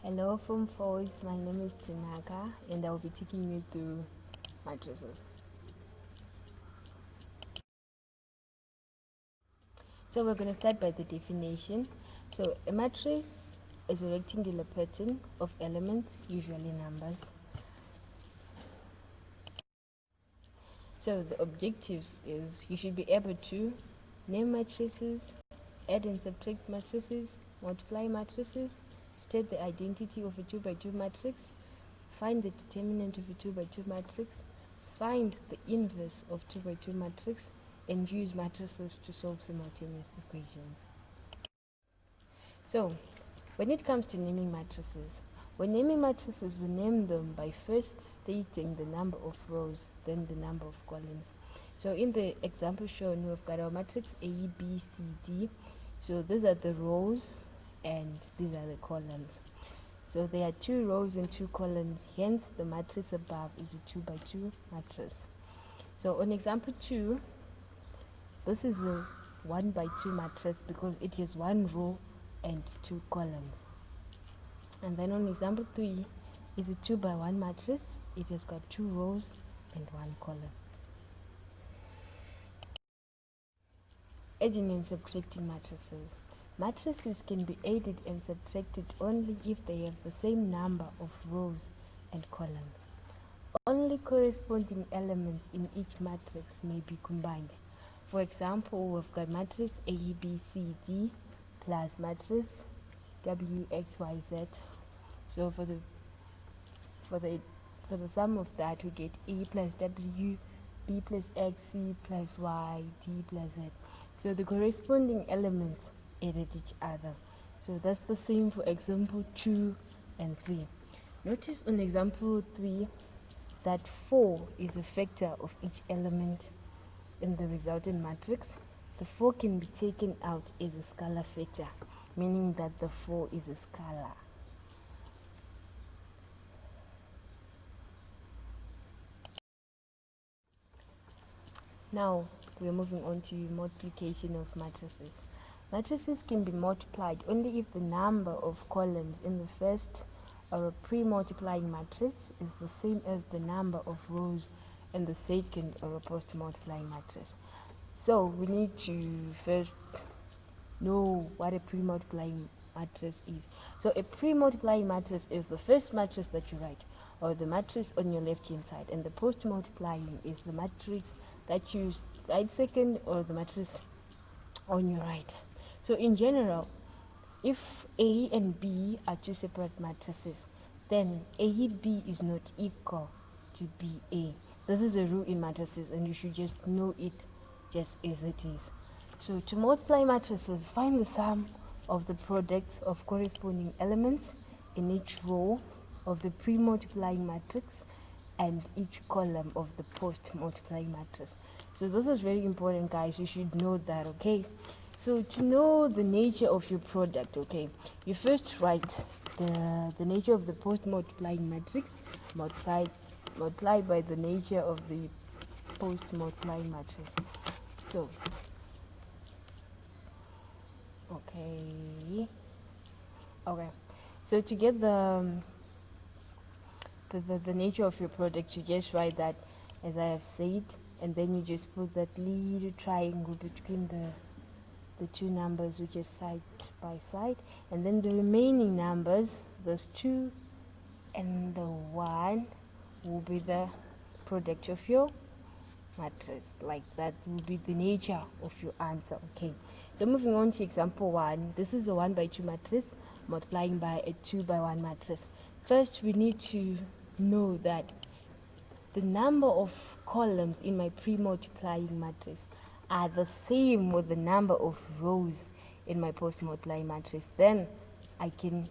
Hello Form 4s, my name is Tinaka and I will be taking you through matrices. So we're going to start by the definition. So a matrix is a rectangular pattern of elements, usually numbers. So the objectives is you should be able to name matrices, add and subtract matrices, multiply matrices, state the identity of a 2 by 2 matrix, find the determinant of a 2 by 2 matrix, find the inverse of 2 by 2 matrix, and use matrices to solve simultaneous equations. So, when it comes to naming matrices, when naming matrices, we name them by first stating the number of rows, then the number of columns. So in the example shown, we've got our matrix A, B, C, D. So these are the rows and these are the columns. So there are 2 rows and 2 columns, hence the matrix above is a 2 by 2 matrix. So on example 2, this is a 1 by 2 matrix because it has 1 row and 2 columns. And then on example 3 is a 2 by 1 matrix. It has got 2 rows and 1 column. Adding and subtracting matrices. Matrices can be added and subtracted only if they have the same number of rows and columns. Only corresponding elements in each matrix may be combined. For example, we've got matrix A, B, C, D plus matrix W, X, Y, Z. So for the sum of that, we get A plus W, B plus X, C plus Y, D plus Z. So the corresponding elements added each other. So that's the same for example 2 and 3. Notice on example 3 that 4 is a factor of each element in the resultant matrix. The 4 can be taken out as a scalar factor, meaning that the 4 is a scalar. Now we are moving on to multiplication of matrices. Matrices can be multiplied only if the number of columns in the first or a pre-multiplying matrix is the same as the number of rows in the second or a post-multiplying matrix. So we need to first know what a pre-multiplying matrix is. So a pre-multiplying matrix is the first matrix that you write, or the matrix on your left hand side, and the post-multiplying is the matrix that you write second, or the matrix on your right. So in general, if A and B are 2 separate matrices, then AB is not equal to BA. This is a rule in matrices and you should just know it just as it is. So to multiply matrices, find the sum of the products of corresponding elements in each row of the pre-multiplying matrix and each column of the post-multiplying matrix. So this is very important, guys. You should know that, okay? So to know the nature of your product, okay, you first write the nature of the post-multiplying matrix multiplied by the nature of the post-multiplying matrix. So, okay. So to get the nature of your product, you just write that as I have said, and then you just put that little triangle between the 2 numbers, which is side by side, and then the remaining numbers, those 2 and the 1, will be the product of your matrix. Like that will be the nature of your answer. Okay, so moving on to example 1. This is a 1 by 2 matrix multiplying by a 2 by 1 matrix. First, we need to know that the number of columns in my pre-multiplying matrix are the same with the number of rows in my post-multiplying matrix. Then I can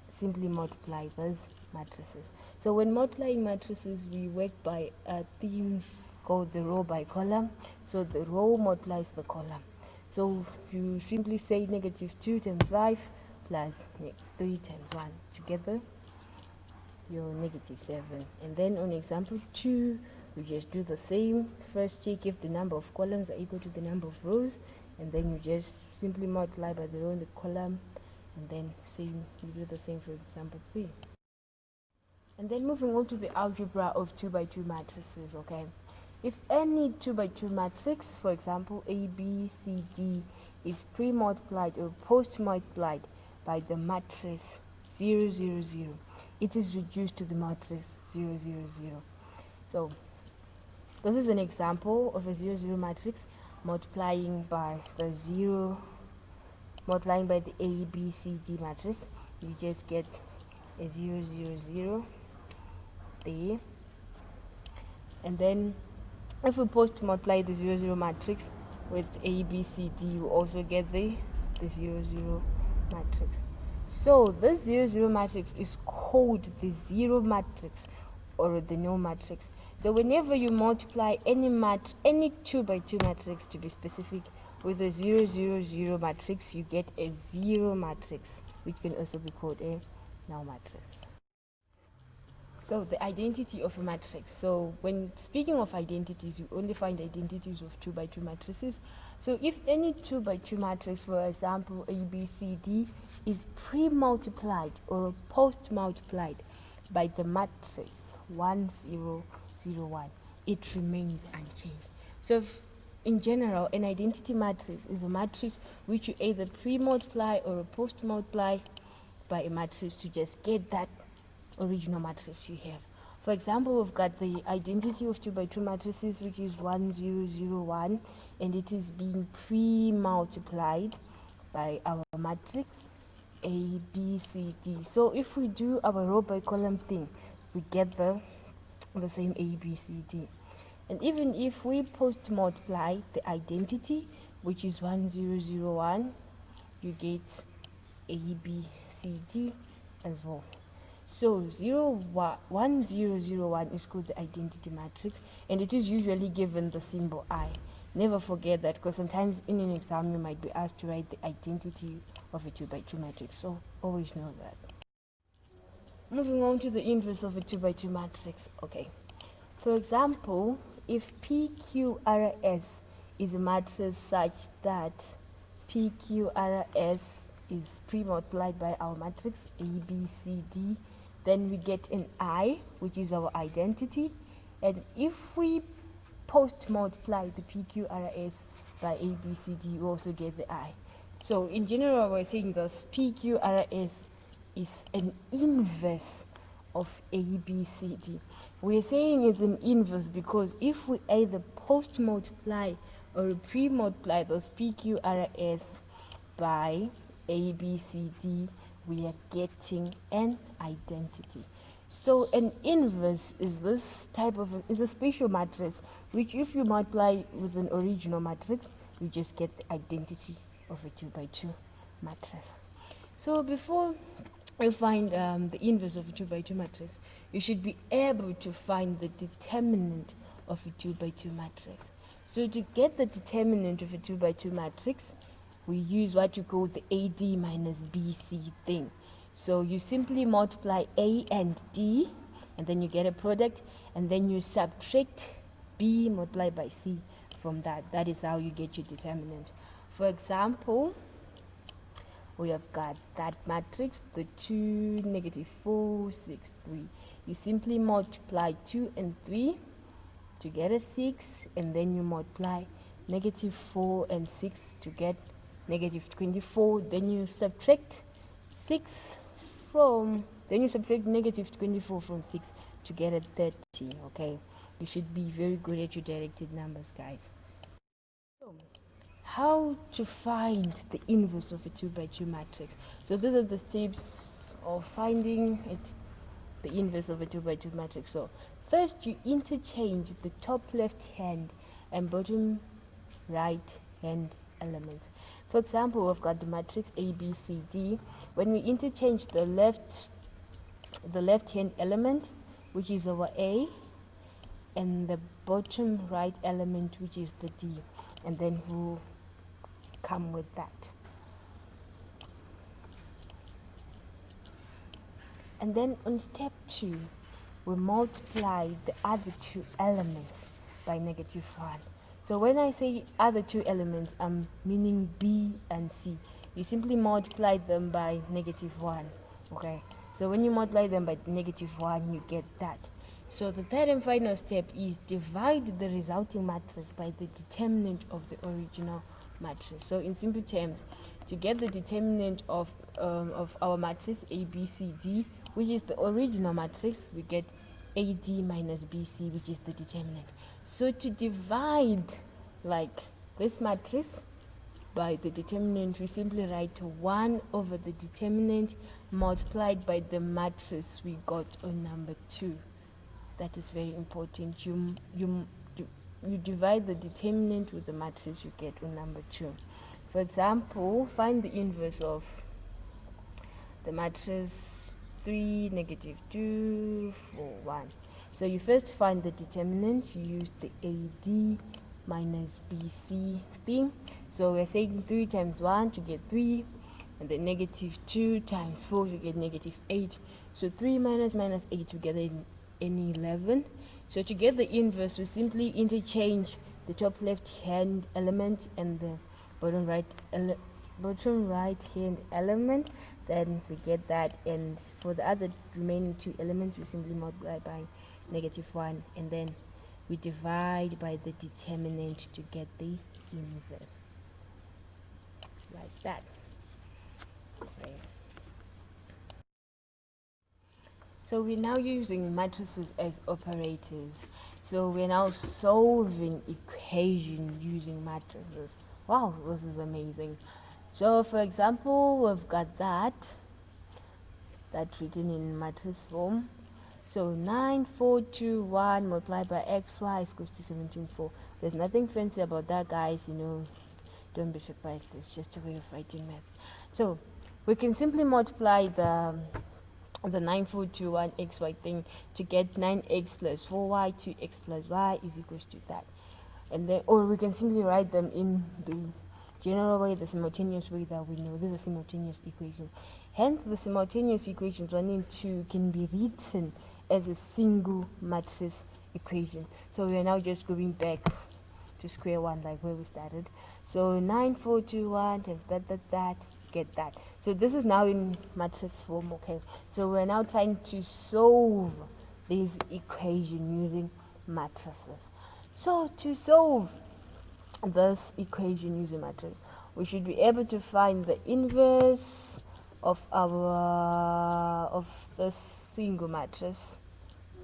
simply multiply those matrices. So when multiplying matrices, we work by a theme called the row by column. So the row multiplies the column. So you simply say negative 2 times 5 plus 3 times 1 together, your negative 7. And then on example 2, we just do the same. First check if the number of columns are equal to the number of rows, and then you just simply multiply by the row and the column, And then same, you do the same for example 3. And then moving on to the algebra of 2 by 2 matrices, okay? If any 2 by 2 matrix, for example A, B, C, D, is pre-multiplied or post-multiplied by the matrix 0, 0, 0, it is reduced to the matrix 0, 0, 0. So this is an example of a 0, 0 matrix multiplying by the 0, multiplying by the A, B, C, D matrix. You just get a 0, 0, 0 there. And then if we post multiply the 0, 0 matrix with A, B, C, D, we also get the 0, 0 matrix. So this 0, 0 matrix is called the zero matrix or the null matrix. So whenever you multiply any 2 by 2 matrix, to be specific, with a 0, 0, 0 matrix, you get a zero matrix, which can also be called a null matrix. So the identity of a matrix. So when speaking of identities, you only find identities of 2 by 2 matrices. So if any 2 by 2 matrix, for example A, B, C, D, is pre-multiplied or post-multiplied by the matrix 1, 0, 0, 1, it remains unchanged. So in general, an identity matrix is a matrix which you either pre-multiply or post-multiply by a matrix to just get that original matrix you have. For example, we've got the identity of 2 by 2 matrices, which is 1, 0, 0, 1, and it is being pre-multiplied by our matrix A, B, C, D. So if we do our row by column thing, we get the same A, B, C, D. And even if we post multiply the identity, which is 1, 0, 0, 1, you get A, B, C, D as well. So 1, 0, 0, 1 is called the identity matrix, and it is usually given the symbol I. Never forget that, because sometimes in an exam you might be asked to write the identity of a 2 by 2 matrix, so always know that. Moving on to the inverse of a 2 by 2 matrix. Okay, for example, if PQRS is a matrix such that PQRS is pre-multiplied by our matrix A, B, C, D, then we get an I, which is our identity. And if we post multiply the PQRS by A, B, C, D, we also get the I. So in general, we're saying this PQRS is an inverse of A, B, C, D. We're saying it's an inverse because if we either post multiply or pre-multiply those PQRS by A, B, C, D, we are getting an identity. So an inverse is this type of is a special matrix which if you multiply with an original matrix, you just get the identity of a 2 by 2 matrix. So before you find the inverse of a 2 by 2 matrix, you should be able to find the determinant of a 2 by 2 matrix. So to get the determinant of a 2 by 2 matrix, we use what you call the AD minus BC thing. So you simply multiply A and D, and then you get a product, and then you subtract B multiplied by C from that. That is how you get your determinant. For example, we have got that matrix, the 2, negative 4, 6, 3. You simply multiply 2 and 3 to get a 6, and then you multiply negative 4 and 6 to get negative 24. Then you subtract 6 from, then you subtract negative 24 from 6 to get a 30, okay? You should be very good at your directed numbers, guys. So, how to find the inverse of a 2 by 2 matrix? So these are the steps of finding it, the inverse of a 2 by 2 matrix. So first you interchange the top left hand and bottom right hand elements. For example, we've got the matrix A, B, C, D. When we interchange the left hand element, which is our A, and the bottom right element, which is the D, and then we'll come with that. And then on step 2, we multiply the other two elements by negative 1. So when I say other two elements, I'm meaning B and C. you simply multiply them by -1. Okay, so when you multiply them by -1, you get that. So the third and final step is divide the resulting matrix by the determinant of the original matrix. So in simple terms, to get the determinant of our matrix ABCD, which is the original matrix, we get AD minus BC, which is the determinant. So to divide like this matrix by the determinant, we simply write 1 over the determinant multiplied by the matrix we got on number 2. That is very important. You divide the determinant with the matrix you get on number 2. For example, find the inverse of the matrix 3, -2, 4, 1. So you first find the determinant. You use the AD minus BC thing. So we're saying 3 times 1 to get 3, and then -2 times 4 to get -8. So 3 minus -8 together in 11. So to get the inverse, we simply interchange the top left hand element and the bottom right hand element. Then we get that, and for the other remaining 2 elements, we simply multiply by -1, and then we divide by the determinant to get the inverse, like that. Okay. So we're now using matrices as operators. So we're now solving equation using matrices. Wow, this is amazing. So for example, we've got that written in matrix form. So 9, 4, 2, 1 multiplied by xy is equals to 17, 4. There's nothing fancy about that, guys. Don't be surprised. It's just a way of writing math. So we can simply multiply the 9, 4, 2, 1 xy thing to get 9x plus 4y, 2x plus y is equals to that. And then, or we can simply write them in the general way, the simultaneous way that we know. This is a simultaneous equation. Hence, the simultaneous equations 1 and 2 can be written as a single matrix equation. So we are now just going back to square one, like where we started. So 9, 4, 2, 1 times that, get that. So this is now in matrix form. Okay, so we're now trying to solve this equation using matrices. So to solve this equation using matrix, we should be able to find the inverse of this single matrix,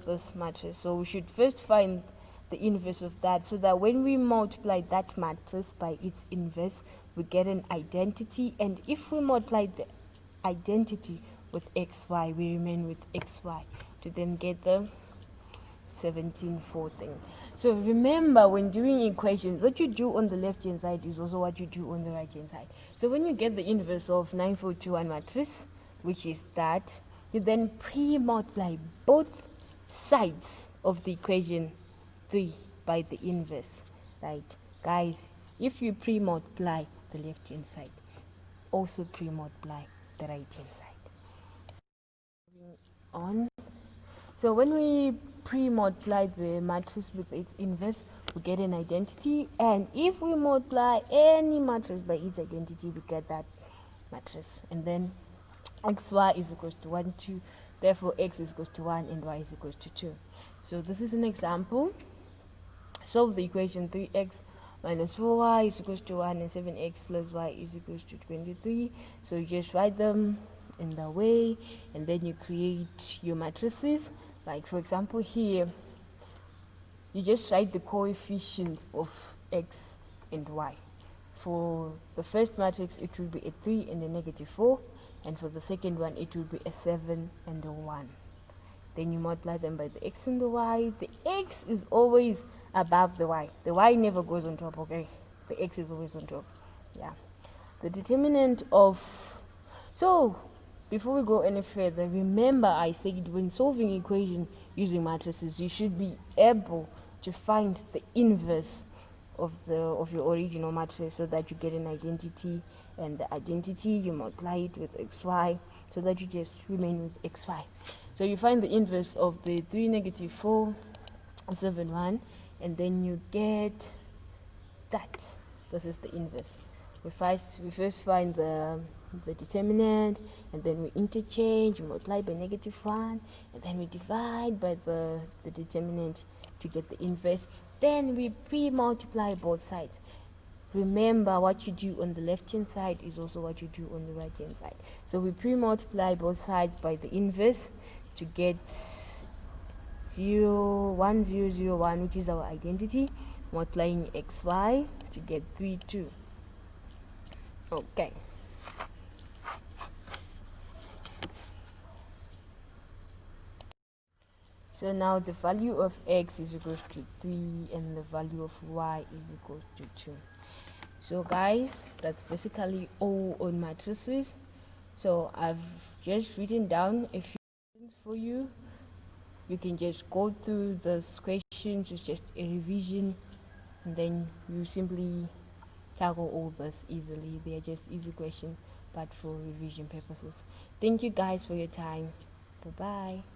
this matrix. So we should first find the inverse of that, so that when we multiply that matrix by its inverse, we get an identity. And if we multiply the identity with xy, we remain with xy to then get the 17, 4 thing. So remember, when doing equations, what you do on the left hand side is also what you do on the right hand side. So when you get the inverse of 9, 4, 2, 1 matrix, which is that, you then pre-multiply both sides of the equation 3 by the inverse, right? Guys, if you pre-multiply the left hand side, also pre-multiply the right hand side. So, moving on. So when we pre-multiply the matrix with its inverse, we get an identity, and if we multiply any matrix by its identity, we get that matrix. And then xy is equals to 1, 2, therefore x is equals to 1 and y is equals to 2. So this is an example. Solve the equation 3x minus 4y is equals to 1 and 7x plus y is equals to 23. So you just write them in the way, and then you create your matrices. Like for example here, you just write the coefficients of x and y. For the first matrix, it will be a 3 and a -4, and for the second one, it will be a 7 and a 1. Then you multiply them by the x and the y. The x is always above the y. The y never goes on top, okay? The x is always on top. Yeah. The determinant of... So, before we go any further, remember I said when solving equation using matrices, you should be able to find the inverse of your original matrix, so that you get an identity, and the identity you multiply it with xy, so that you just remain with xy. So you find the inverse of the 3, -4, 7, 1, and then you get that. This is the inverse. We first find the determinant, and then we interchange, we multiply by -1, and then we divide by the determinant to get the inverse. Then we pre-multiply both sides. Remember, what you do on the left hand side is also what you do on the right hand side. So we pre-multiply both sides by the inverse to get 1 0 0 1, which is our identity, multiplying xy to get 3 2. Okay. So now the value of x is equal to 3 and the value of y is equal to 2. So guys, that's basically all on matrices. So I've just written down a few questions for you. You can just go through those questions. It's just a revision, and then you simply tackle all this easily. They are just easy questions, but for revision purposes. Thank you guys for your time. Bye bye.